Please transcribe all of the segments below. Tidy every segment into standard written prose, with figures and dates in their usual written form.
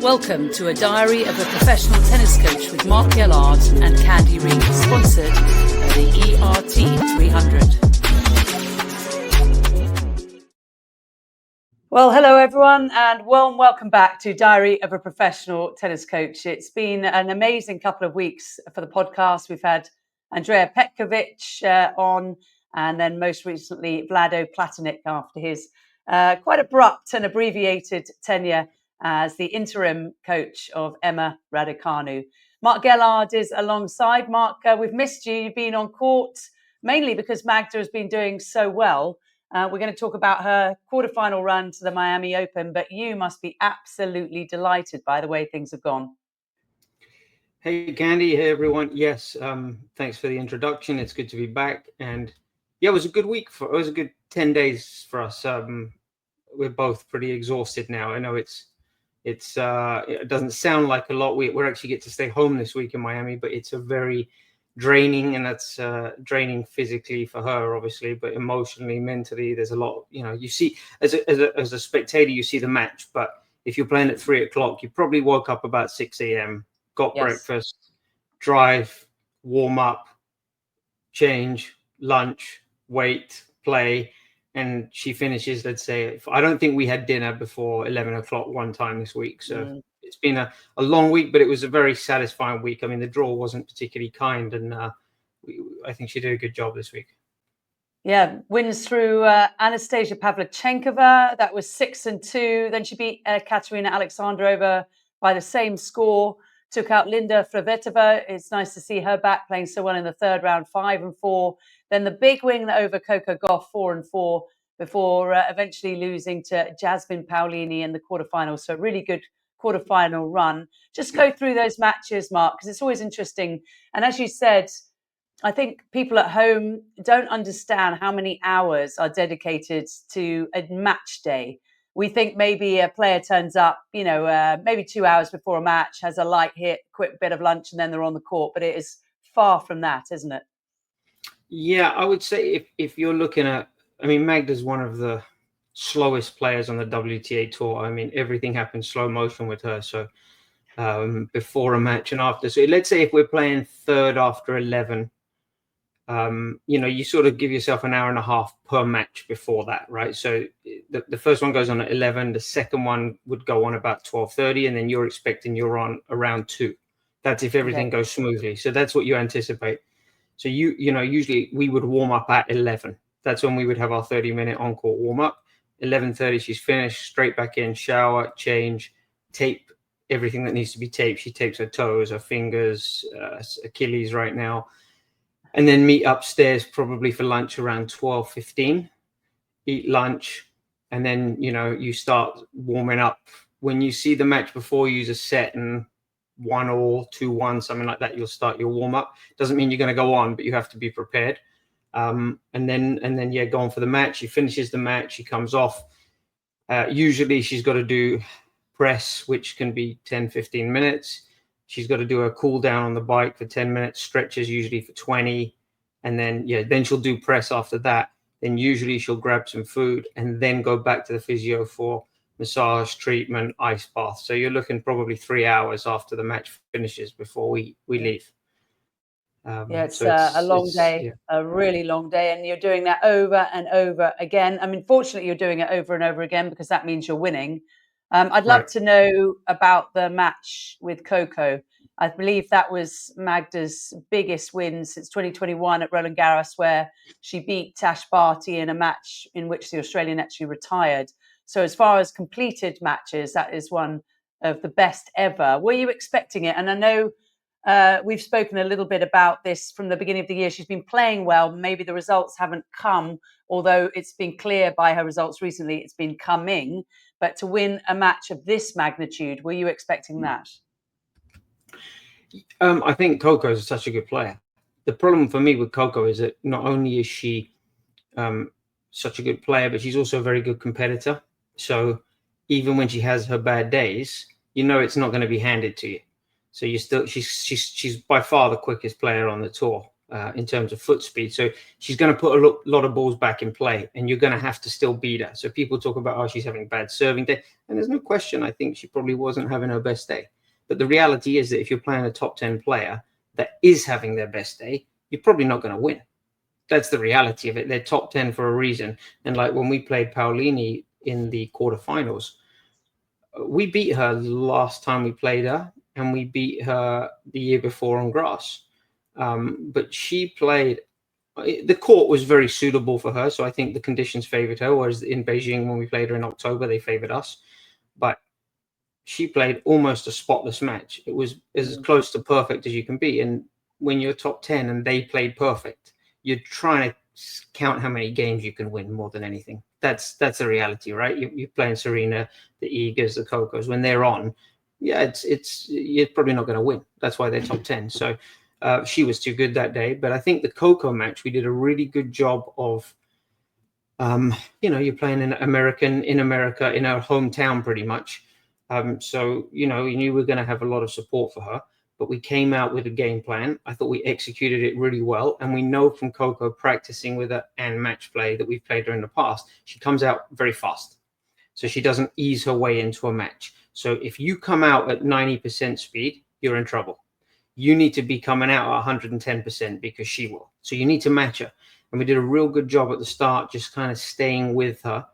Welcome to A Diary of a Professional Tennis Coach with Mark Gellard and Candy Reed, sponsored by the ERT 300. Well, hello everyone, and welcome back to Diary of a Professional Tennis Coach. It's been an amazing couple of weeks for the podcast. We've had Andrea Petkovic on, and then most recently Vlado Platinic after his quite abrupt and abbreviated tenure as the interim coach of Emma Raducanu. Mark Gellard is alongside. Mark, we've missed you. You've been on court mainly because Magda has been doing so well. We're going to talk about her quarterfinal run to the Miami Open, but you must be absolutely delighted by the way things have gone. Hey, Candy. Hey, everyone. Yes, thanks for the introduction. It's good to be back. And yeah, it was a good week. It was a good 10 days for us. We're both pretty exhausted now. I know it doesn't sound like a lot. We're actually get to stay home this week in Miami, but it's a very draining, and that's draining physically for her, obviously, but emotionally, mentally, there's a lot. You see, as a spectator, you see the match, but if you're playing at 3 o'clock, you probably woke up about 6 a.m., got breakfast, drive, warm up, change, lunch, wait, play. And she finishes, let's say, I don't think we had dinner before 11 o'clock one time this week. So it's been a long week, but it was a very satisfying week. I mean, the draw wasn't particularly kind, and I think she did a good job this week. Yeah, wins through Anastasia Pavlyuchenkova. That was 6-2. Then she beat Katerina Alexandrova by the same score. Took out Linda Flavetova. It's nice to see her back playing so well in the third round, 5-4. Then the big win over Coco Gauff, 4-4, before eventually losing to Jasmine Paolini in the quarterfinals. So really good quarterfinal run. Just go through those matches, Mark, because it's always interesting. And as you said, I think people at home don't understand how many hours are dedicated to a match day. We think maybe a player turns up, maybe 2 hours before a match, has a light hit, quick bit of lunch, and then they're on the court. But it is far from that, isn't it? Yeah, I would say if you're looking at, Magda's one of the slowest players on the WTA Tour. I mean, everything happens slow motion with her. So before a match and after. So let's say if we're playing third after 11, you sort of give yourself an hour and a half per match before that, right? So the first one goes on at 11, the second one would go on about 12:30, and then you're expecting you're on around 2. That's if everything goes smoothly. So that's what you anticipate. So usually we would warm up at 11. That's when we would have our 30-minute on-court warm-up. 11:30, she's finished, straight back in, shower, change, tape everything that needs to be taped. She tapes her toes, her fingers, Achilles right now. And then meet upstairs probably for lunch around 12:15. Eat lunch, and then you start warming up. When you see the match before you use a set and 1-1, 2-1, something like that, you'll start your warm up. Doesn't mean you're going to go on, but you have to be prepared. And then go on for the match. She finishes the match. She comes off. Usually she's got to do press, which can be 10-15 minutes. She's got to do a cool down on the bike for 10 minutes, stretches usually for 20. And then she'll do press after that. Then usually she'll grab some food and then go back to the physio for massage, treatment, ice bath. So you're looking probably 3 hours after the match finishes before we leave. It's a long day, a really long day. And you're doing that over and over again. I mean, fortunately, you're doing it over and over again because that means you're winning. I'd love to know about the match with Coco. I believe that was Magda's biggest win since 2021 at Roland Garros, where she beat Tash Barty in a match in which the Australian actually retired. So as far as completed matches, that is one of the best ever. Were you expecting it? And I know we've spoken a little bit about this from the beginning of the year. She's been playing well. Maybe the results haven't come, although it's been clear by her results recently it's been coming. But to win a match of this magnitude, were you expecting that? I think Coco is such a good player. The problem for me with Coco is that not only is she such a good player, but she's also a very good competitor. So even when she has her bad days, it's not going to be handed to you. So she's by far the quickest player on the tour. in terms of foot speed. So she's going to put a lot of balls back in play, and you're going to have to still beat her. So people talk about, oh, she's having bad serving day. And there's no question. I think she probably wasn't having her best day. But the reality is that if you're playing a top 10 player that is having their best day, you're probably not going to win. That's the reality of it. They're top 10 for a reason. And like when we played Paolini in the quarterfinals, we beat her last time we played her, and we beat her the year before on grass. But she played, the court was very suitable for her. So I think the conditions favored her, whereas in Beijing, when we played her in October, they favored us. But she played almost a spotless match. It was as close to perfect as you can be. And when you're top 10 and they played perfect, you're trying to count how many games you can win more than anything. That's the reality, right? You're playing Serena, the Igas, the Cocos. When they're on, yeah, you're probably not going to win. That's why they're top 10. So she was too good that day. But I think the Coco match, we did a really good job of, you're playing in America, in our hometown pretty much. So, we knew we were going to have a lot of support for her, but we came out with a game plan. I thought we executed it really well. And we know from Coco practicing with her and match play that we've played her in the past, she comes out very fast. So she doesn't ease her way into a match. So if you come out at 90% speed, you're in trouble. You need to be coming out at 110% because she will. So you need to match her. And we did a real good job at the start, just kind of staying with her.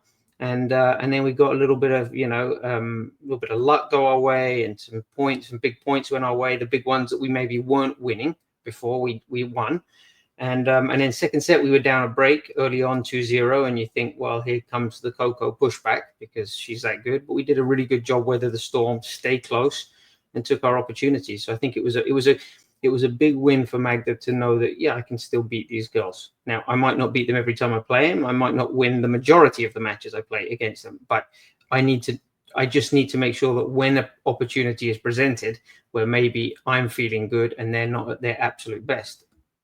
And then we got a little bit of, luck go our way, and some big points went our way. The big ones that we maybe weren't winning before, we won. And then second set, we were down a break early on 2-0. And you think, well, here comes the Coco pushback because she's that good. But we did a really good job, weather the storm, stay close, and took our opportunities. So I think it was a big win for Magda to know that, yeah, I can still beat these girls. Now, I might not beat them every time I play them. I might not win the majority of the matches I play against them, but I just need to make sure that when an opportunity is presented where maybe I'm feeling good and they're not at their absolute best,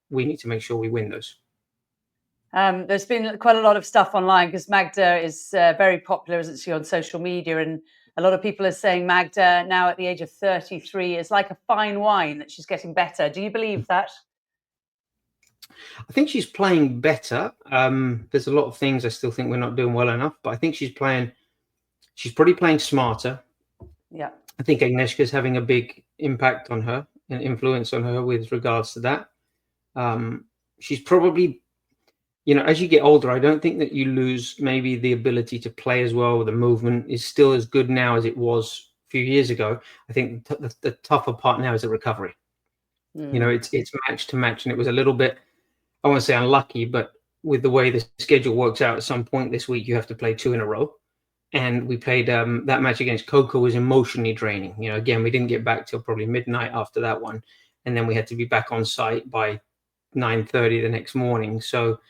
we need to make sure we win those. There's been quite a lot of stuff online because Magda is very popular, isn't she, on social media? And a lot of people are saying Magda, now at the age of 33, is like a fine wine, that she's getting better. Do you believe that? I think she's playing better. There's a lot of things I still think we're not doing well enough, but I think she's probably playing smarter. Yeah. I think Agnieszka's having a big impact on her and influence on her with regards to that. She's probably, as you get older, I don't think that you lose maybe the ability to play as well. The movement is still as good now as it was a few years ago. I think the tougher part now is the recovery. It's match to match, and it was a little bit, I won't say unlucky, but with the way the schedule works out, at some point this week you have to play 2 in a row. And we played that match against Coco was emotionally draining. Again, we didn't get back till probably midnight after that one, and then we had to be back on site by 9:30 the next morning. So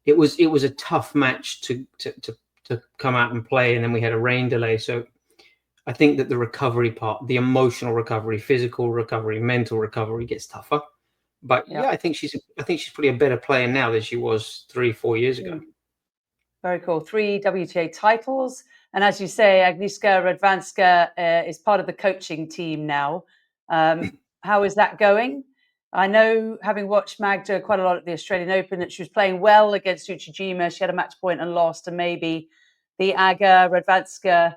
it was a tough match to come out and play, and then we had a rain delay. So I think that the recovery part, the emotional recovery, physical recovery, mental recovery gets tougher. But yeah, I think she's probably a better player now than she was 3-4 years ago. Very cool. 3 WTA titles. And as you say, Agnieszka Radwanska is part of the coaching team now. How is that going? I know, having watched Magda quite a lot at the Australian Open, that she was playing well against Uchijima. She had a match point and lost, and maybe the Aga Radwanska,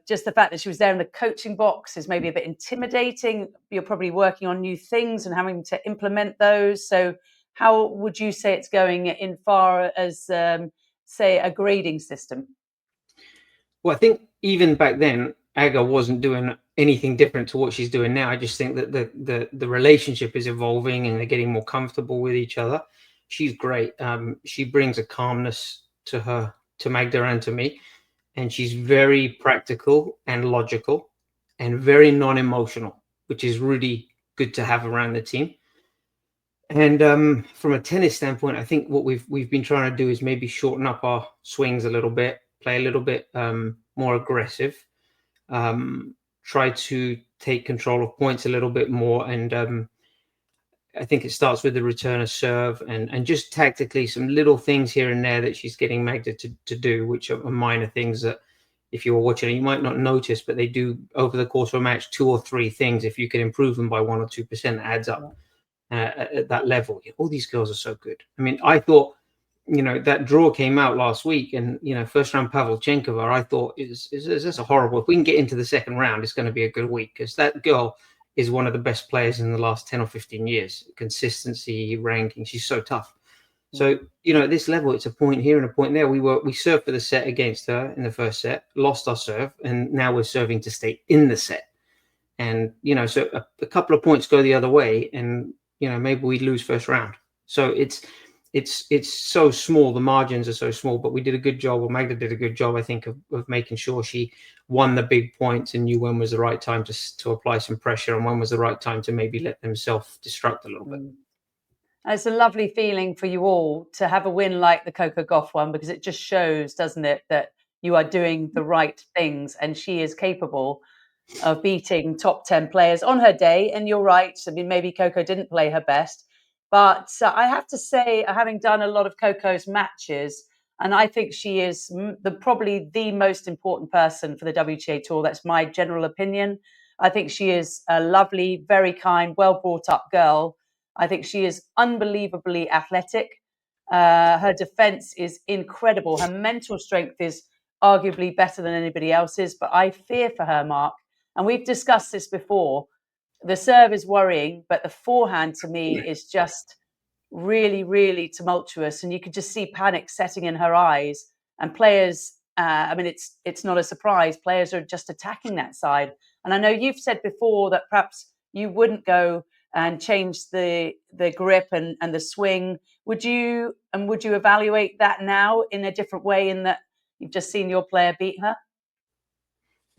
just the fact that she was there in the coaching box is maybe a bit intimidating. You're probably working on new things and having to implement those. So how would you say it's going in far as, say, a grading system? Well, I think even back then, Aga wasn't doing anything different to what she's doing now. I just think that the relationship is evolving and they're getting more comfortable with each other. She's great. She brings a calmness to Magda and to me. And she's very practical and logical and very non-emotional, which is really good to have around the team. And from a tennis standpoint, I think what we've been trying to do is maybe shorten up our swings a little bit, play a little bit more aggressive, try to take control of points a little bit more. And I think it starts with the return of serve and just tactically some little things here and there that she's getting Magda to do, which are minor things that if you were watching, you might not notice, but they do over the course of a match 2 or 3 things. If you can improve them by 1 or 2%, adds up. at that level. All these girls are so good. I mean, I thought, that draw came out last week, and first round Pavlyuchenkova, I thought is a horrible. If we can get into the second round, it's going to be a good week, because that girl is one of the best players in the last 10 or 15 years. Consistency, ranking, she's so tough. So, at this level, it's a point here and a point there. We served for the set against her in the first set, lost our serve, and now we're serving to stay in the set. And, so a couple of points go the other way, and, maybe we lose first round. So it's so small. The margins are so small, but we did a good job, or Magda did a good job, I think, of making sure she won the big points and knew when was the right time to apply some pressure, and when was the right time to maybe let them self-destruct a little bit. It's a lovely feeling for you all to have a win like the Coco Gauff one, because it just shows, doesn't it, that you are doing the right things, and she is capable of beating top 10 players on her day. And you're right. I mean, maybe Coco didn't play her best, but I have to say, having done a lot of Coco's matches, and I think she is probably the most important person for the WTA Tour. That's my general opinion. I think she is a lovely, very kind, well brought up girl. I think she is unbelievably athletic. Her defense is incredible. Her mental strength is arguably better than anybody else's, but I fear for her, Mark. And we've discussed this before. The serve is worrying, but the forehand to me is just really, really tumultuous. And you could just see panic setting in her eyes. And players, I mean, it's not a surprise. Players are just attacking that side. And I know you've said before that perhaps you wouldn't go and change the grip and the swing. Would you evaluate that now in a different way, in that you've just seen your player beat her?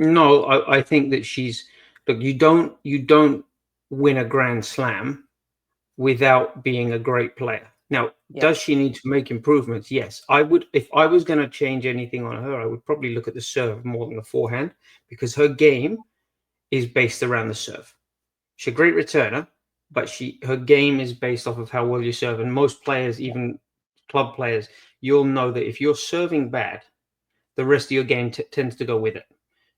No, I think that look, you don't win a Grand Slam without being a great player. Now, does she need to make improvements? Yes. I would, if I was going to change anything on her, I would probably look at the serve more than the forehand, because her game is based around the serve. She's a great returner, but her game is based off of how well you serve. And most players, even club players, you'll know that if you're serving bad, the rest of your game tends to go with it.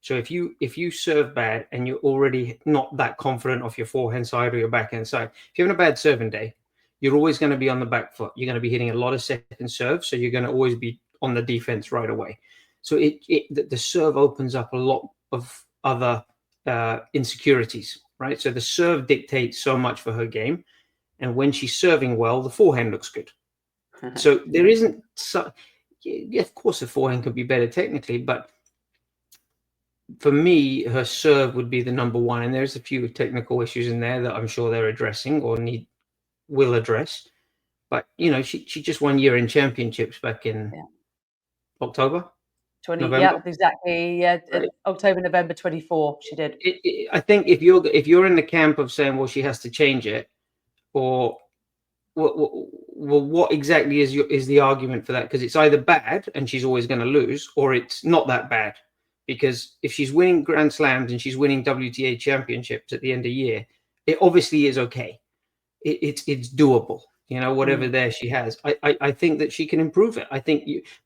So if you serve bad and you're already not that confident off your forehand side or your backhand side, if you're having a bad serving day, you're always going to be on the back foot. You're going to be hitting a lot of second serves, so you're going to always be on the defense right away. So the serve opens up a lot of other insecurities, right? So the serve dictates so much for her game, and when she's serving well, the forehand looks good. So there isn't of course the forehand could be better technically, but for me, her serve would be the number one. And there's a few technical issues in there that I'm sure they're addressing or will address. But, she just won year-end championships back in October. November? Yeah, exactly. Yeah, right. October, November 24, she did. I think if you're in the camp of saying, well, she has to change it, or what exactly is the argument for that? Because it's either bad and she's always going to lose, or it's not that bad. Because if she's winning Grand Slams and she's winning WTA championships at the end of the year, it obviously is okay. It's doable. Whatever there she has. I think that she can improve it.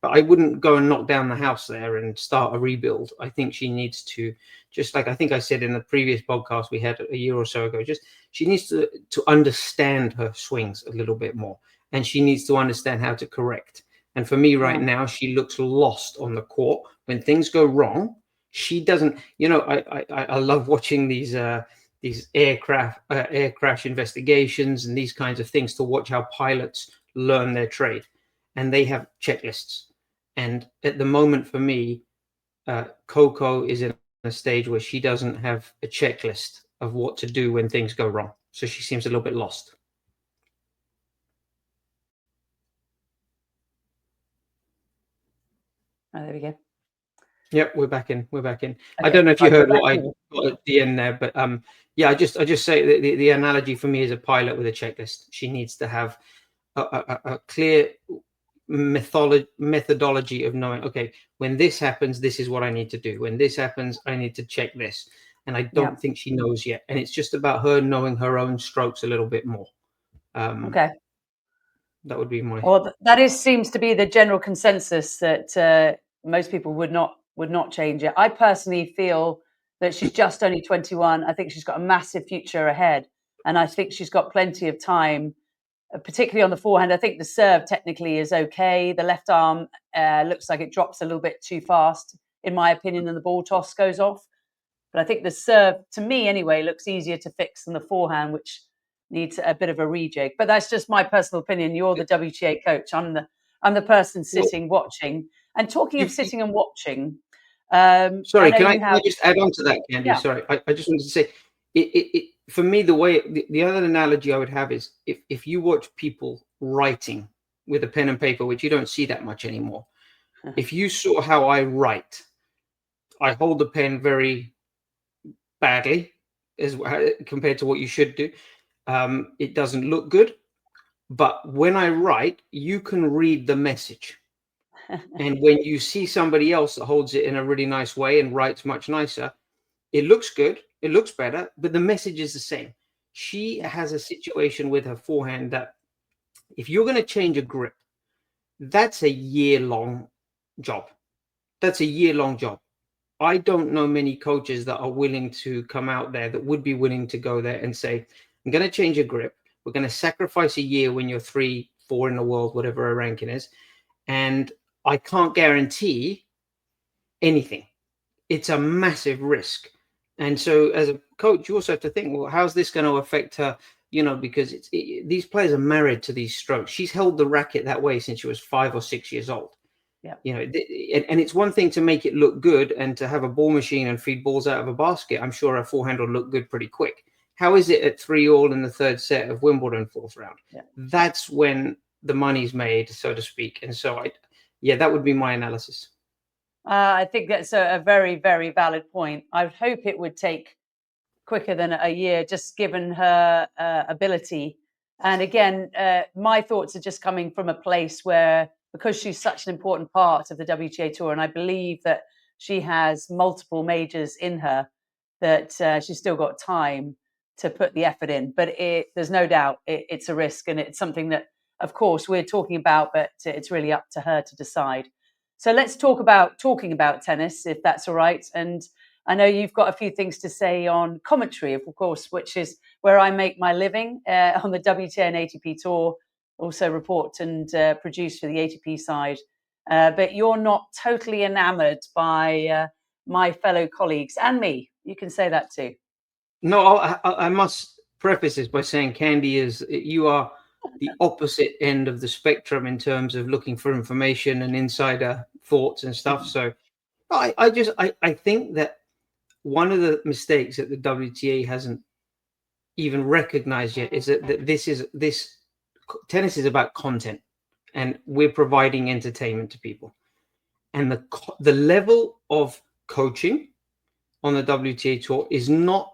But I wouldn't go and knock down the house there and start a rebuild. I think she needs to, just like I think I said in the previous podcast we had a year or so ago, she needs to understand her swings a little bit more, and she needs to understand how to correct. And for me right now, she looks lost on the court. When things go wrong, she doesn't, I love watching these air crash investigations and these kinds of things to watch how pilots learn their trade. And they have checklists. And at the moment for me, Coco is in a stage where she doesn't have a checklist of what to do when things go wrong. So she seems a little bit lost. Oh, there we go. Yep, we're back in. Okay. I don't know if you heard what I got at the end there, but I just say the analogy for me is a pilot with a checklist. She needs to have a clear methodology of knowing, okay, when this happens, this is what I need to do. When this happens, I need to check this. And I don't think she knows yet. And it's just about her knowing her own strokes a little bit more. Okay. That would be my... Well, that seems to be the general consensus, that most people would not change it. I personally feel that she's just only 21. I think she's got a massive future ahead. And I think she's got plenty of time, particularly on the forehand. I think the serve technically is okay. The left arm looks like it drops a little bit too fast, in my opinion, and the ball toss goes off. But I think the serve, to me anyway, looks easier to fix than the forehand, which needs a bit of a rejig. But that's just my personal opinion. You're the WTA coach. I'm the person sitting watching. And talking of sitting and watching, sorry, I know can I just add on to that, Candy? Yeah. Sorry, I just wanted to say, for me, the other analogy I would have is if you watch people writing with a pen and paper, which you don't see that much anymore. If you saw how I write, I hold the pen very badly as compared to what you should do. It doesn't look good, but when I write, you can read the message. And when you see somebody else that holds it in a really nice way and writes much nicer, it looks good, it looks better, but the message is the same. She has a situation with her forehand that if you're going to change a grip, that's a year-long job. That's a year-long job. I don't know many coaches that are willing to come out there, that would be willing to go there and say, I'm going to change a grip. We're going to sacrifice a year when you're 3, 4 in the world, whatever a ranking is. And I can't guarantee anything. It's a massive risk. And so as a coach, you also have to think, well, how's this going to affect her? You know, because these players are married to these strokes. She's held the racket that way since she was 5 or 6 years old. Yeah. You know, and it's one thing to make it look good and to have a ball machine and feed balls out of a basket. I'm sure her forehand will look good pretty quick. How is it at 3-all in the third set of Wimbledon 4th round? Yeah. That's when the money's made, so to speak. And so, that would be my analysis. I think that's a very, very valid point. I would hope it would take quicker than a year, just given her ability. And again, my thoughts are just coming from a place where, because she's such an important part of the WTA Tour, and I believe that she has multiple majors in her, that she's still got time to put the effort in. But there's no doubt it's a risk, and it's something that, of course, we're talking about, but it's really up to her to decide. So let's talk about talking about tennis, if that's all right. And I know you've got a few things to say on commentary, of course, which is where I make my living on the WTA and ATP Tour, also report and produce for the ATP side. But you're not totally enamored by my fellow colleagues and me. You can say that too. No, I must preface this by saying, Candy, you are the opposite end of the spectrum in terms of looking for information and insider thoughts and stuff. So I think that one of the mistakes that the WTA hasn't even recognized yet is that this tennis is about content, and we're providing entertainment to people. And the level of coaching on the WTA Tour is not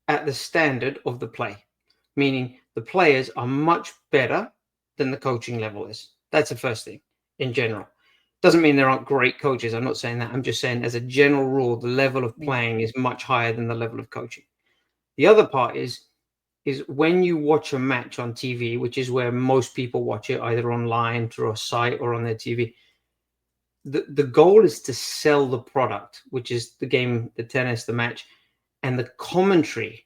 at the standard of the play, meaning the players are much better than the coaching level is. That's the first thing in general. Doesn't mean there aren't great coaches. I'm not saying that. I'm just saying, as a general rule, the level of playing is much higher than the level of coaching. The other part is when you watch a match on TV, which is where most people watch it, either online through a site or on their TV, the goal is to sell the product, which is the game, the tennis, the match, and the commentary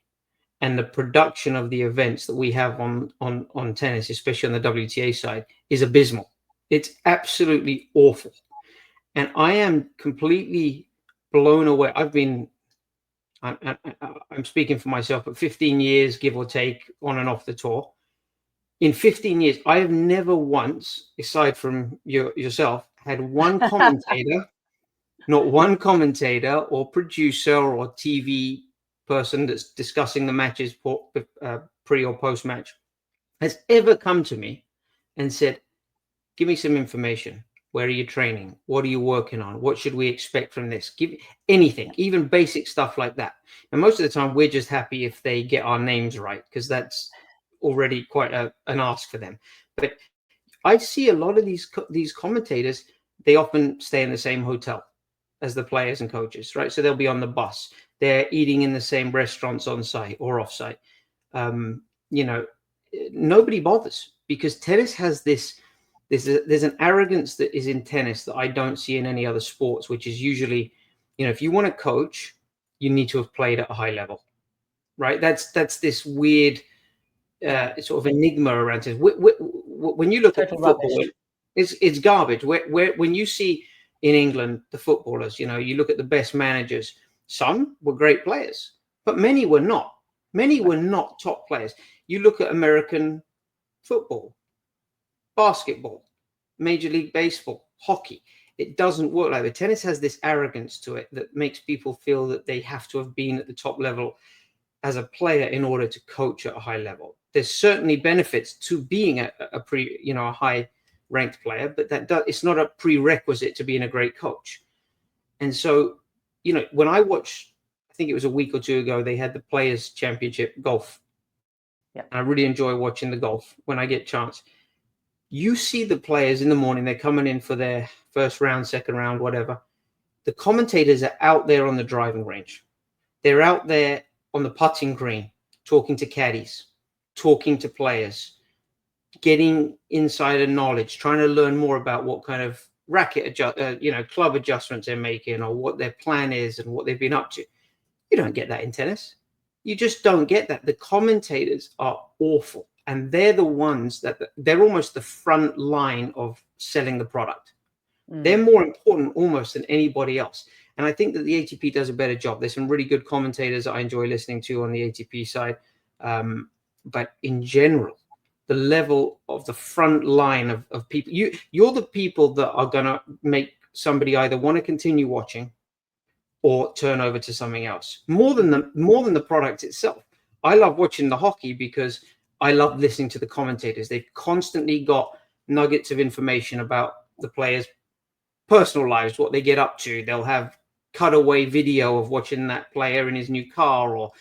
and the production of the events that we have on tennis, especially on the WTA side, is abysmal. It's absolutely awful. And I am completely blown away. I'm speaking for myself, but 15 years, give or take, on and off the tour. In 15 years, I have never once, aside from yourself, had one commentator, not one commentator or producer or TV person that's discussing the matches pre or post match has ever come to me and said, give me some information. Where are you training? What are you working on? What should we expect from this? Give anything, even basic stuff like that. And most of the time, we're just happy if they get our names right, because that's already quite an ask for them. But I see a lot of these commentators, they often stay in the same hotel as the players and coaches, right? So they'll be on the bus. They're eating in the same restaurants on site or off site. Nobody bothers, because tennis has this. There's an arrogance that is in tennis that I don't see in any other sports, which is usually, if you want to coach, you need to have played at a high level, right? That's this weird sort of enigma around it. When you look Total at football, rubbish. it's garbage. When you see in England the footballers, you look at the best managers. Some were great players, but many were not. Many were not top players. You look at American football, basketball, Major League Baseball, hockey. It doesn't work like that. Tennis has this arrogance to it that makes people feel that they have to have been at the top level as a player in order to coach at a high level. There's certainly benefits to being a high ranked player, but it's not a prerequisite to being a great coach. And so, when I watched, I think it was a week or two ago, they had the Players Championship golf. Yeah. I really enjoy watching the golf when I get a chance. You see the players in the morning, they're coming in for their first round, second round, whatever. The commentators are out there on the driving range. They're out there on the putting green, talking to caddies, talking to players, getting insider knowledge, trying to learn more about what kind of racket club adjustments they're making, or what their plan is and what they've been up to. You don't get that in tennis. You just don't get that. The commentators are awful, and they're the ones they're almost the front line of selling the product. They're more important almost than anybody else. And I think that the ATP does a better job. There's some really good commentators that I enjoy listening to on the ATP side. But in general, the level of the front line of people, you're the people that are going to make somebody either want to continue watching or turn over to something else more than the product itself. I love watching the hockey because I love listening to the commentators. They've constantly got nuggets of information about the players' personal lives, what they get up to. They'll have cutaway video of watching that player in his new car, or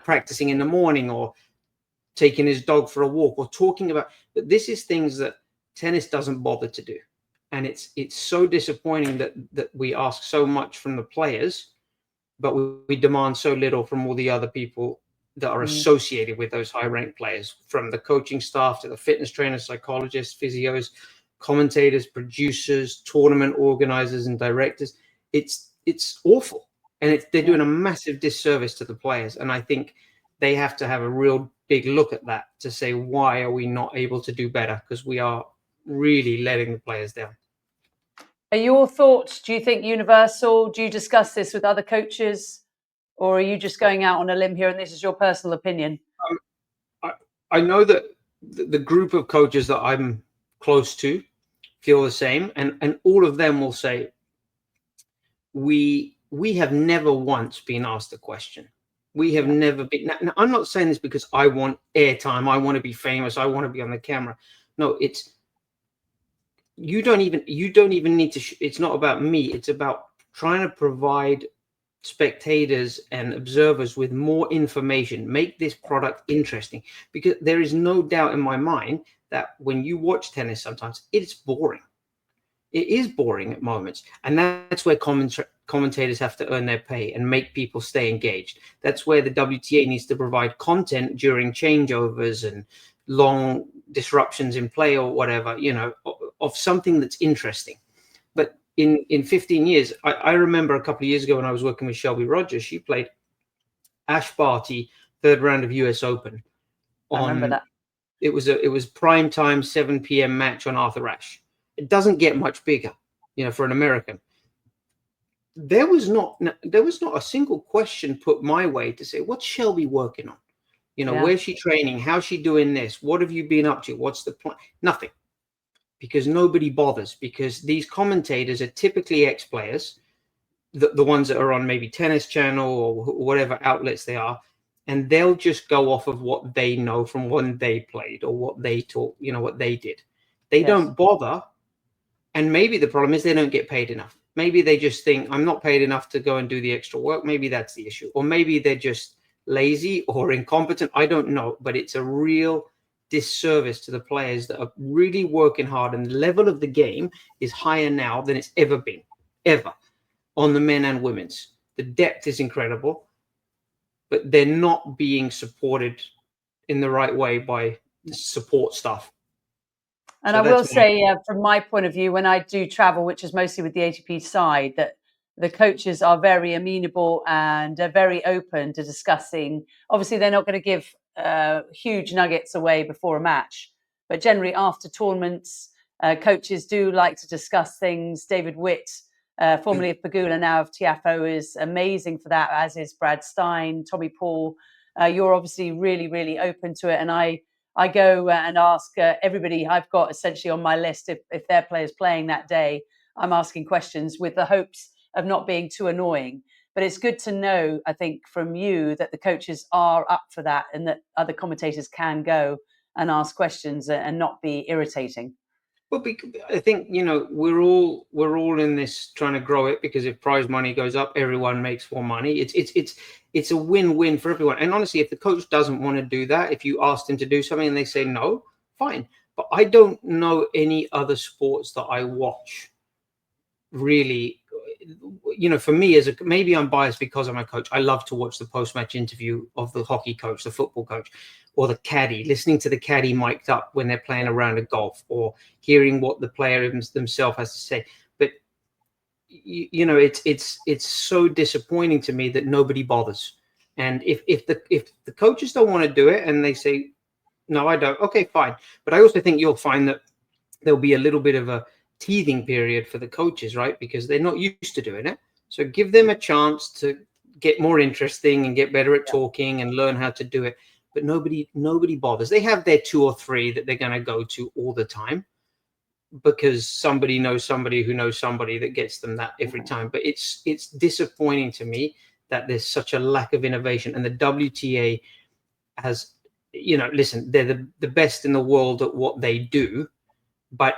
practicing in the morning, or taking his dog for a walk, or talking about. But this is things that tennis doesn't bother to do, and it's so disappointing that we ask so much from the players, but we demand so little from all the other people that are associated with those high-ranked players, from the coaching staff to the fitness trainers, psychologists, physios, commentators, producers, tournament organizers, and directors. It's awful, and they're doing a massive disservice to the players. And I think they have to have a real big look at that to say, why are we not able to do better? Because we are really letting the players down. Are your thoughts, do you think, universal? Do you discuss this with other coaches, or are you just going out on a limb here and this is your personal opinion? I know that the group of coaches that I'm close to feel the same, and all of them will say, we have never once been asked a question. We have never been. Now, I'm not saying this because I want airtime, I want to be famous, I want to be on the camera. No, it's you don't even need to. It's not about me. It's about trying to provide spectators and observers with more information, make this product interesting, because there is no doubt in my mind that when you watch tennis, sometimes it's boring. It is boring at moments, and that's where commentators have to earn their pay and make people stay engaged. That's where the WTA needs to provide content during changeovers and long disruptions in play, or whatever, of something that's interesting. But in 15 years, I remember a couple of years ago when I was working with Shelby Rogers, she played Ash Barty, third round of US Open. I remember that. It was prime time 7 p.m. match on Arthur Ashe. It doesn't get much bigger, for an American. There was not a single question put my way to say, what's Shelby working on? Where's she training? How's she doing this? What have you been up to? What's the plan? Nothing. Because nobody bothers, because these commentators are typically ex-players, the ones that are on maybe Tennis Channel or whatever outlets they are, and they'll just go off of what they know from when they played or what they taught, what they did. They don't bother. And maybe the problem is they don't get paid enough. Maybe they just think, I'm not paid enough to go and do the extra work. Maybe that's the issue. Or maybe they're just lazy or incompetent. I don't know. But it's a real disservice to the players that are really working hard. And the level of the game is higher now than it's ever been, ever, on the men and women's. The depth is incredible, but they're not being supported in the right way by the support staff. And I will say, from my point of view, when I do travel, which is mostly with the ATP side, that the coaches are very amenable and very open to discussing. Obviously, they're not going to give huge nuggets away before a match. But generally after tournaments, coaches do like to discuss things. David Witt, formerly of Pagula, now of Tiafo, is amazing for that, as is Brad Stein, Tommy Paul. You're obviously really, really open to it. And I go and ask everybody I've got essentially on my list, if their player's playing that day, I'm asking questions with the hopes of not being too annoying. But it's good to know, I think, from you that the coaches are up for that and that other commentators can go and ask questions and not be irritating. Well, I think, we're all in this trying to grow it, because if prize money goes up, everyone makes more money. It's a win-win for everyone. And honestly, if the coach doesn't want to do that, if you ask them to do something and they say no, fine. But I don't know any other sports that I watch really. For me, maybe I'm biased because I'm a coach. I love to watch the post-match interview of the hockey coach, the football coach, or the caddy, listening to the caddy mic'd up when they're playing a round of golf, or hearing what the player themselves has to say. But it's so disappointing to me that nobody bothers. And if the coaches don't want to do it and they say no, I don't, okay, fine. But I also think you'll find that there'll be a little bit of a teething period for the coaches, right? Because they're not used to doing it. So give them a chance to get more interesting and get better at talking and learn how to do it. But nobody bothers. They have their 2 or 3 that they're going to go to all the time, because somebody knows somebody who knows somebody that gets them that every time. But it's disappointing to me that there's such a lack of innovation. And the WTA has, listen, they're the best in the world at what they do, but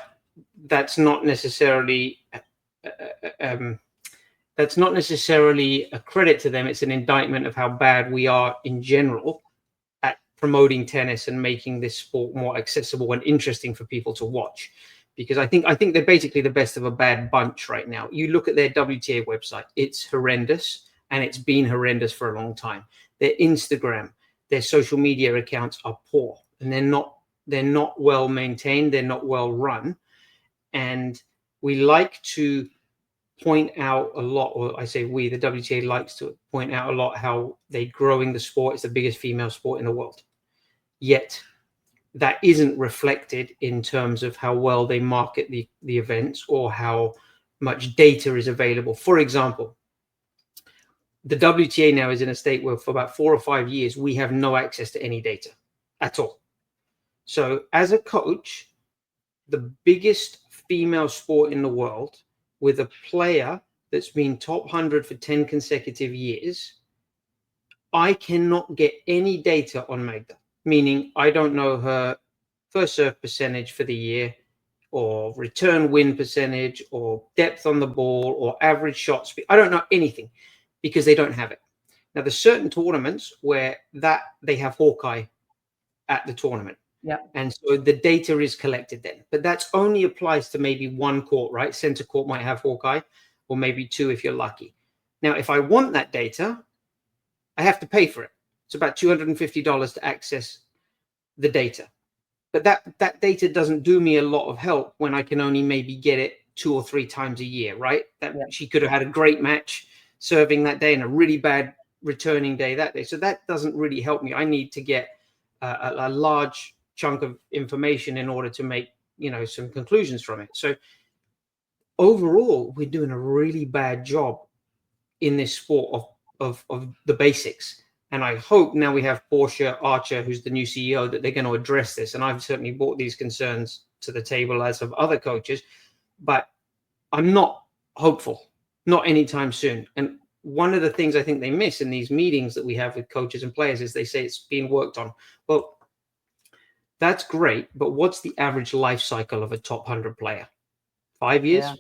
that's not necessarily a credit to them. It's an indictment of how bad we are in general at promoting tennis and making this sport more accessible and interesting for people to watch. Because I think they're basically the best of a bad bunch right now. You look at their WTA website; it's horrendous, and it's been horrendous for a long time. Their Instagram, their social media accounts are poor, and they're not well maintained. They're not well run. And we like to point out a lot, or I say we, the WTA likes to point out a lot how they're growing the sport. It's the biggest female sport in the world. Yet that isn't reflected in terms of how well they market the events or how much data is available. For example, the WTA now is in a state where for about 4 or 5 years, we have no access to any data at all. So as a coach, the biggest female sport in the world, with a player that's been top 100 for 10 consecutive years, I cannot get any data on Magda, meaning I don't know her first serve percentage for the year, or return win percentage, or depth on the ball, or average shot speed. I don't know anything, because they don't have it. Now, there's certain tournaments where they have Hawkeye at the tournament. Yeah. And so the data is collected then. But that only applies to maybe one court, right? Center court might have Hawkeye, or maybe 2 if you're lucky. Now, if I want that data, I have to pay for it. It's about $250 to access the data. But that data doesn't do me a lot of help when I can only maybe get it 2 or 3 times a year, right? She could have had a great match serving that day and a really bad returning day that day. So that doesn't really help me. I need to get a large chunk of information in order to make some conclusions from it. So overall, we're doing a really bad job in this sport of the basics. And I hope now we have Portia Archer, who's the new CEO, that they're going to address this. And I've certainly brought these concerns to the table, as have other coaches, but I'm not hopeful, not anytime soon. And one of the things I think they miss in these meetings that we have with coaches and players is they say it's being worked on. Well, that's great, but what's the average life cycle of a top 100 player? 5 years? Yeah.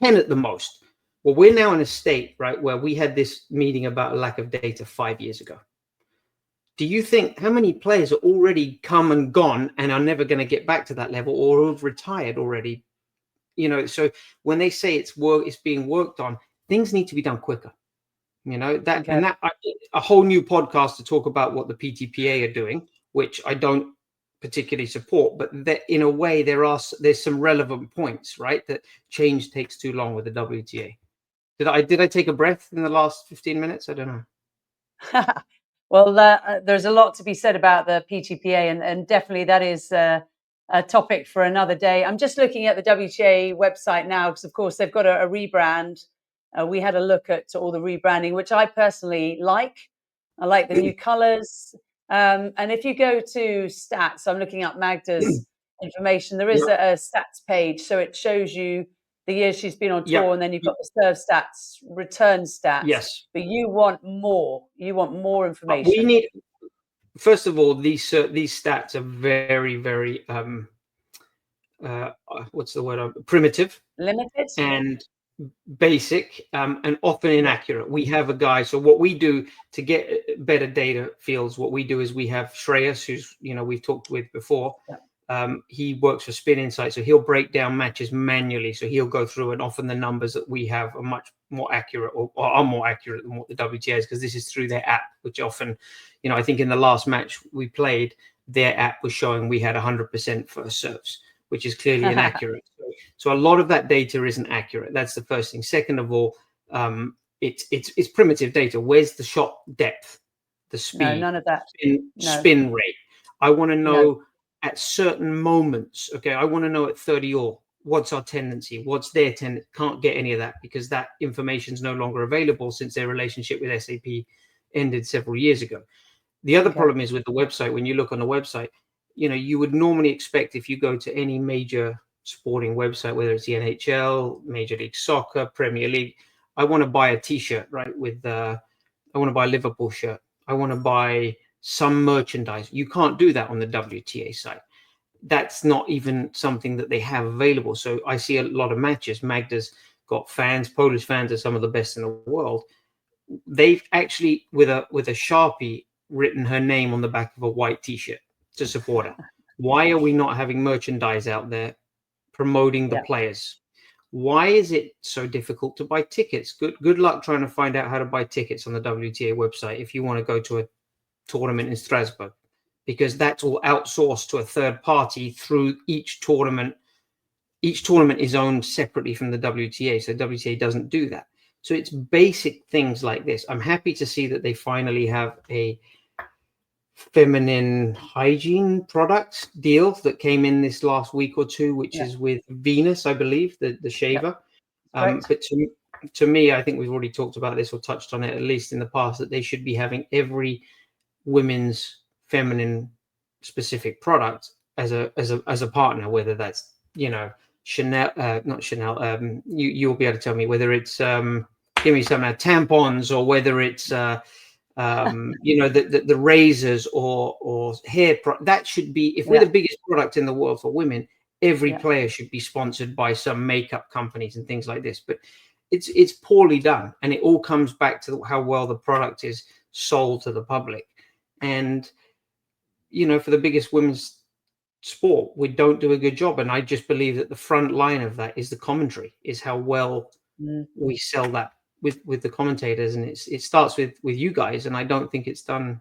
10 at the most. Well, we're now in a state, right, where we had this meeting about a lack of data 5 years ago. Do you think how many players are already come and gone and are never going to get back to that level, or have retired already? So when they say it's being worked on, things need to be done quicker. A whole new podcast to talk about what the PTPA are doing, which I don't particularly support, but that in a way there's some relevant points, right? That change takes too long with the WTA. Did I take a breath in the last 15 minutes? I don't know. Well, there's a lot to be said about the PTPA, and definitely that is a topic for another day. I'm just looking at the WTA website now because, of course, they've got a rebrand. We had a look at all the rebranding, which I personally like. I like the new colors. And if you go to stats, I'm looking up Magda's information. There is a stats page, so it shows you the years she's been on tour, and then you've got the serve stats, return stats. Yes. But you want more. You want more information. We need, first of all, these stats are very, very what's the word? Primitive, limited, and basic, and often inaccurate. We have a guy. So what we do to get better data fields, what we do is we have Shreyas, who's we've talked with before. He works for Spin Insight, so he'll break down matches manually. So he'll go through, and often the numbers that we have are much more accurate, or are more accurate than what the WTA is, because this is through their app, which often, I think in the last match we played, their app was showing we had 100% first serves, which is clearly inaccurate. So a lot of that data isn't accurate. That's the first thing. Second of all, it's primitive data. Where's the shot depth, the speed, no, none of that, spin rate? I want to know at certain moments. Okay, I want to know at 30 all, what's our tendency, what's their tendency. Can't get any of that because that information is no longer available since their relationship with SAP ended several years ago. The other problem is with the website. When you look on the website, you would normally expect, if you go to any major sporting website, whether it's the NHL, Major League Soccer, Premier League, I want to buy a t-shirt, right? I want to buy a Liverpool shirt. I want to buy some merchandise. You can't do that on the WTA site. That's not even something that they have available. So I see a lot of matches. Magda's got fans. Polish fans are some of the best in the world. They've actually, with a Sharpie, written her name on the back of a white t-shirt to support her. Why are we not having merchandise out there promoting the players? Why is it so difficult to buy tickets? Good luck trying to find out how to buy tickets on the WTA website if you want to go to a tournament in Strasbourg, because that's all outsourced to a third party through each tournament. Each tournament is owned separately from the WTA, so WTA doesn't do that. So it's basic things like this. I'm happy to see that they finally have a feminine hygiene product deal that came in this last week or two, which is with Venus, I believe, the shaver. But to me, I think we've already talked about this or touched on it at least in the past, that they should be having every women's feminine specific product as a partner, whether that's Chanel, not Chanel. You'll be able to tell me whether it's give me some tampons, or whether it's the razors or hair that should be, if we're the biggest product in the world for women, every player should be sponsored by some makeup companies and things like this. But it's poorly done, and it all comes back to how well the product is sold to the public. And for the biggest women's sport, we don't do a good job. And I just believe that the front line of that is the commentary, is how well we sell that with the commentators, and it starts with you guys. And I don't think it's done,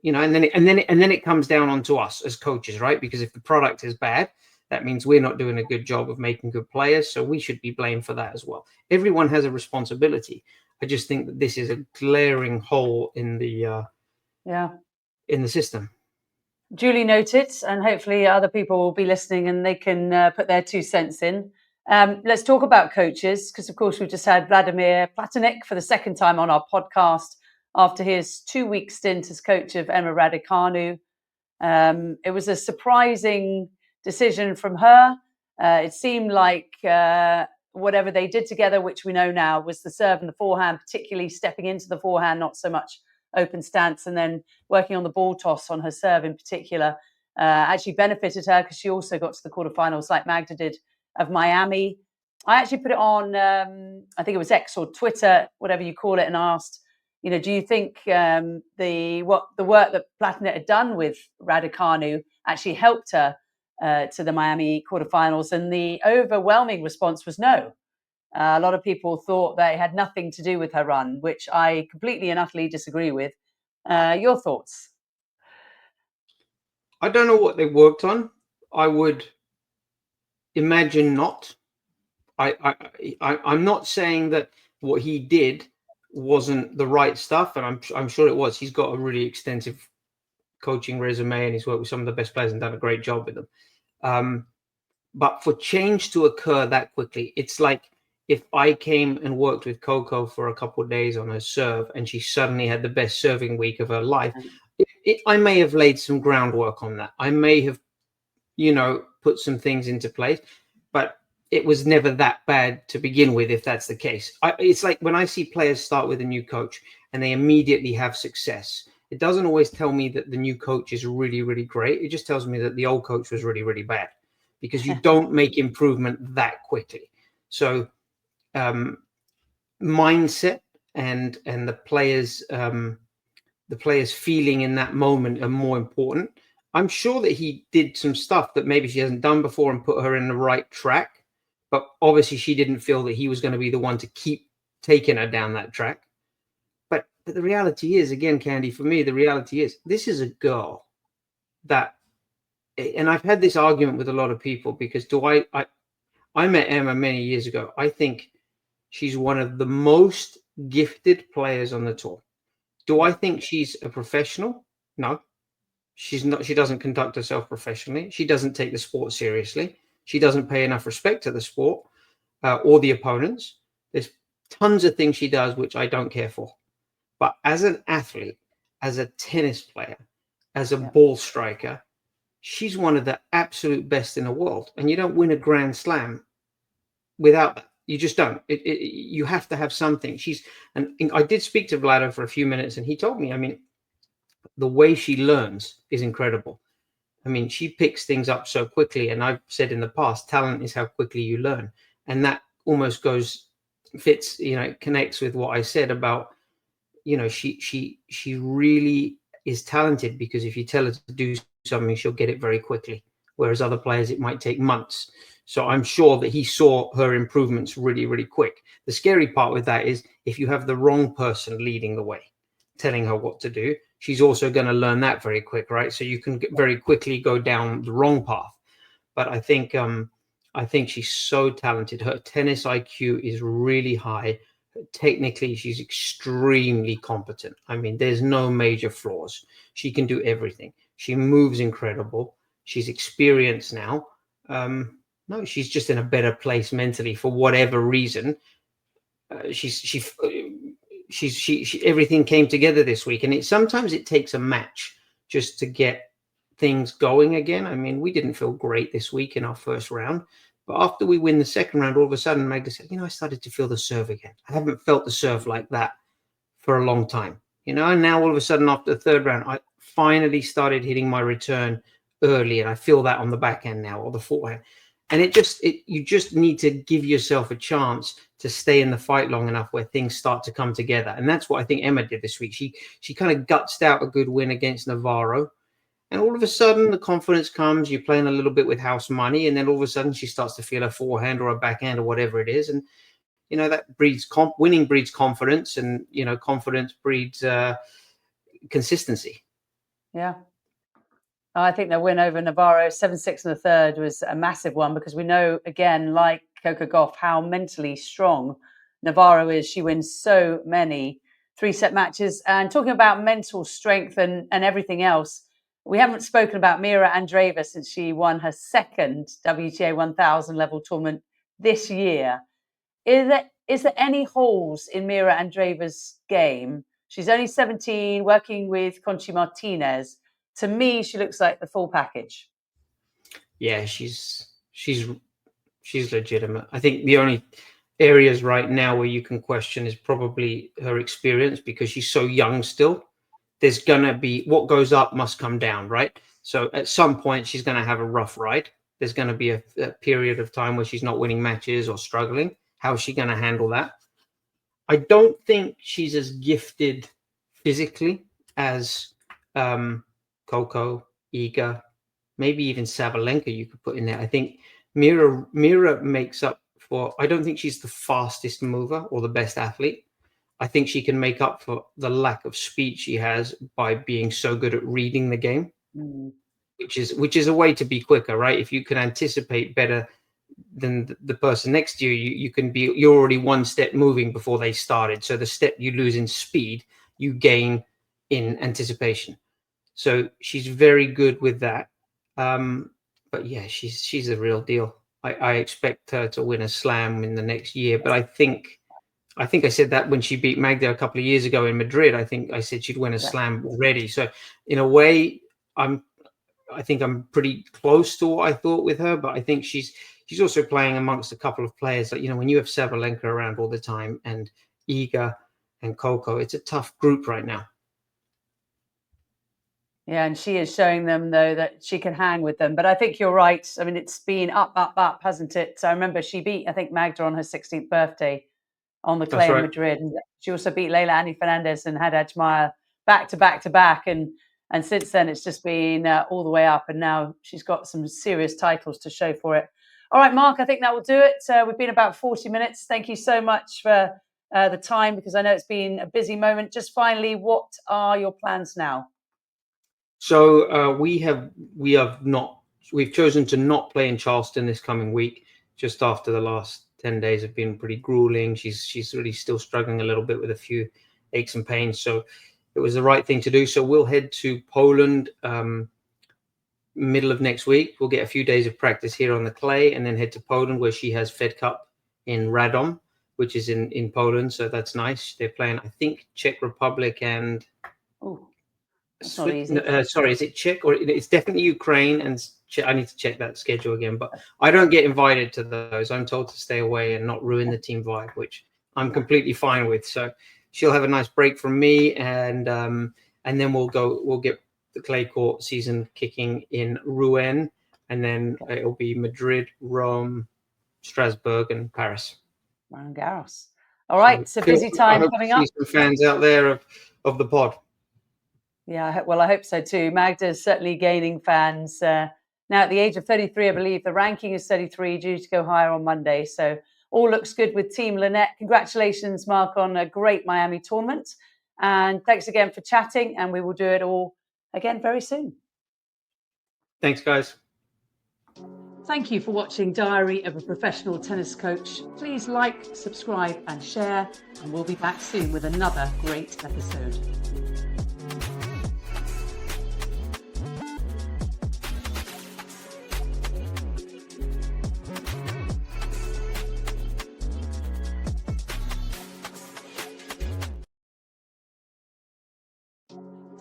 and then it comes down onto us as coaches, right? Because if the product is bad, that means we're not doing a good job of making good players, so we should be blamed for that as well. Everyone has a responsibility. I just think that this is a glaring hole in the in the system. Duly noted, and hopefully other people will be listening and they can put their 2 cents in. Let's talk about coaches, because of course we just had Vladimir Platinik for the second time on our podcast after his 2-week stint as coach of Emma Raducanu. It was a surprising decision from her. It seemed like whatever they did together, which we know now was the serve and the forehand, particularly stepping into the forehand, not so much open stance, and then working on the ball toss on her serve in particular, actually benefited her, because she also got to the quarterfinals like Magda did of Miami. I actually put it on, I think it was X or Twitter, whatever you call it, and asked, do you think the work that Platinik had done with Raducanu actually helped her to the Miami quarterfinals? And the overwhelming response was no. A lot of people thought they had nothing to do with her run, which I completely and utterly disagree with. Your thoughts? I don't know what they worked on. I would imagine not. I'm not saying that what he did wasn't the right stuff, and I'm sure it was. He's got a really extensive coaching resume, and he's worked with some of the best players and done a great job with them. But for change to occur that quickly, it's like if I came and worked with Coco for a couple of days on her serve, and she suddenly had the best serving week of her life. I may have laid some groundwork on that. I may have, put some things into place, but it was never that bad to begin with, if that's the case. It's like when I see players start with a new coach and they immediately have success, it doesn't always tell me that the new coach is really, really great. It just tells me that the old coach was really, really bad, because you don't make improvement that quickly. So mindset and the players feeling in that moment are more important. I'm sure that he did some stuff that maybe she hasn't done before and put her in the right track, but obviously she didn't feel that he was going to be the one to keep taking her down that track. But the reality is, again, Candy, for me, the reality is this is a girl that, and I've had this argument with a lot of people, because I met Emma many years ago. I think she's one of the most gifted players on the tour. Do I think she's a professional? No, she's not. She doesn't conduct herself professionally. She doesn't take the sport seriously. She doesn't pay enough respect to the sport or the opponents. There's tons of things she does which I don't care for. But as an athlete, as a tennis player, as a ball striker, she's one of the absolute best in the world. And you don't win a Grand Slam without that. You just don't. You have to have something. And I did speak to Vlado for a few minutes, and he told me, I mean, the way she learns is incredible. I mean, she picks things up so quickly. And I've said in the past, talent is how quickly you learn. And that almost fits, connects with what I said about, she really is talented, because if you tell her to do something, she'll get it very quickly. Whereas other players, it might take months. So I'm sure that he saw her improvements really, really quick. The scary part with that is if you have the wrong person leading the way, telling her what to do, she's also going to learn that very quick, right? So you can very quickly go down the wrong path. But I think she's so talented. Her tennis IQ is really high. Technically, she's extremely competent. I mean, there's no major flaws. She can do everything. She moves incredible. She's experienced now. No, she's just in a better place mentally for whatever reason. Everything came together this week, and sometimes it takes a match just to get things going again. I mean, we didn't feel great this week in our first round, but after we win the second round, all of a sudden Magda said, I started to feel the serve again. I haven't felt the serve like that for a long time, and now all of a sudden after the third round, I finally started hitting my return early, and I feel that on the backhand now, or the forehand. And you just need to give yourself a chance to stay in the fight long enough where things start to come together. And that's what I think Emma did this week. She kind of gutsed out a good win against Navarro. And all of a sudden, the confidence comes. You're playing a little bit with house money. And then all of a sudden, she starts to feel her forehand or her backhand or whatever it is. And, that breeds winning breeds confidence. And, confidence breeds consistency. Yeah. I think their win over Navarro, 7-6 in the third, was a massive one, because we know, again, like Coco Gauff, how mentally strong Navarro is. She wins so many 3-set matches. And talking about mental strength and everything else, we haven't spoken about Mira Andreeva since she won her second WTA 1000 level tournament this year. Is there any holes in Mira Andreeva's game? She's only 17, working with Conchi Martinez. To me, she looks like the full package. Yeah, she's legitimate. I think the only areas right now where you can question is probably her experience, because she's so young still. There's going to be, what goes up must come down, right? So at some point, she's going to have a rough ride. There's going to be a period of time where she's not winning matches or struggling. How is she going to handle that? I don't think she's as gifted physically as Coco, Iga, maybe even Sabalenka you could put in there. I think Mira makes up for, I don't think she's the fastest mover or the best athlete. I think she can make up for the lack of speed she has by being so good at reading the game, which is a way to be quicker, right? If you can anticipate better than the person next to you, you're already one step moving before they started. So the step you lose in speed, you gain in anticipation. So she's very good with that. But yeah, she's a real deal. I expect her to win a slam in the next year. But I think I said that when she beat Magda a couple of years ago in Madrid. I think I said she'd win a slam already. So in a way, I think I'm pretty close to what I thought with her. But I think she's also playing amongst a couple of players that, when you have Sabalenka around all the time and Iga and Coco, it's a tough group right now. Yeah, and she is showing them, though, that she can hang with them. But I think you're right. I mean, it's been up, up, up, hasn't it? So I remember she beat, I think, Magda on her 16th birthday on the clay in Madrid. And she also beat Leila Annie Fernandez and Haddad Jmaia back to back to back. And since then, it's just been all the way up. And now she's got some serious titles to show for it. All right, Mark, I think that will do it. We've been about 40 minutes. Thank you so much for the time, because I know it's been a busy moment. Just finally, what are your plans now? So we've chosen to not play in Charleston this coming week, just after the last 10 days have been pretty grueling. She's really still struggling a little bit with a few aches and pains. So it was the right thing to do. So we'll head to Poland middle of next week. We'll get a few days of practice here on the clay and then head to Poland, where she has Fed Cup in Radom, which is in Poland. So that's nice. They're playing, I think, Czech Republic and... That's not easy. Sorry, is it Czech or it's definitely Ukraine and I need to check that schedule again. But I don't get invited to those. I'm told to stay away and not ruin the team vibe, which I'm completely fine with. So she'll have a nice break from me, and then we'll get the clay court season kicking in Rouen, and then it'll be Madrid, Rome, Strasbourg, and Paris. Roland Garros. All right, so busy time coming up. See some fans out there of the pod. Yeah, well, I hope so too. Magda is certainly gaining fans. Now, at the age of 33, I believe the ranking is 33, due to go higher on Monday. So all looks good with Team Linette. Congratulations, Mark, on a great Miami tournament. And thanks again for chatting. And we will do it all again very soon. Thanks, guys. Thank you for watching Diary of a Professional Tennis Coach. Please like, subscribe and share. And we'll be back soon with another great episode.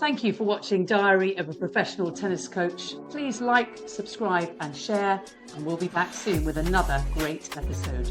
Thank you for watching Diary of a Professional Tennis Coach. Please like, subscribe and share, and we'll be back soon with another great episode.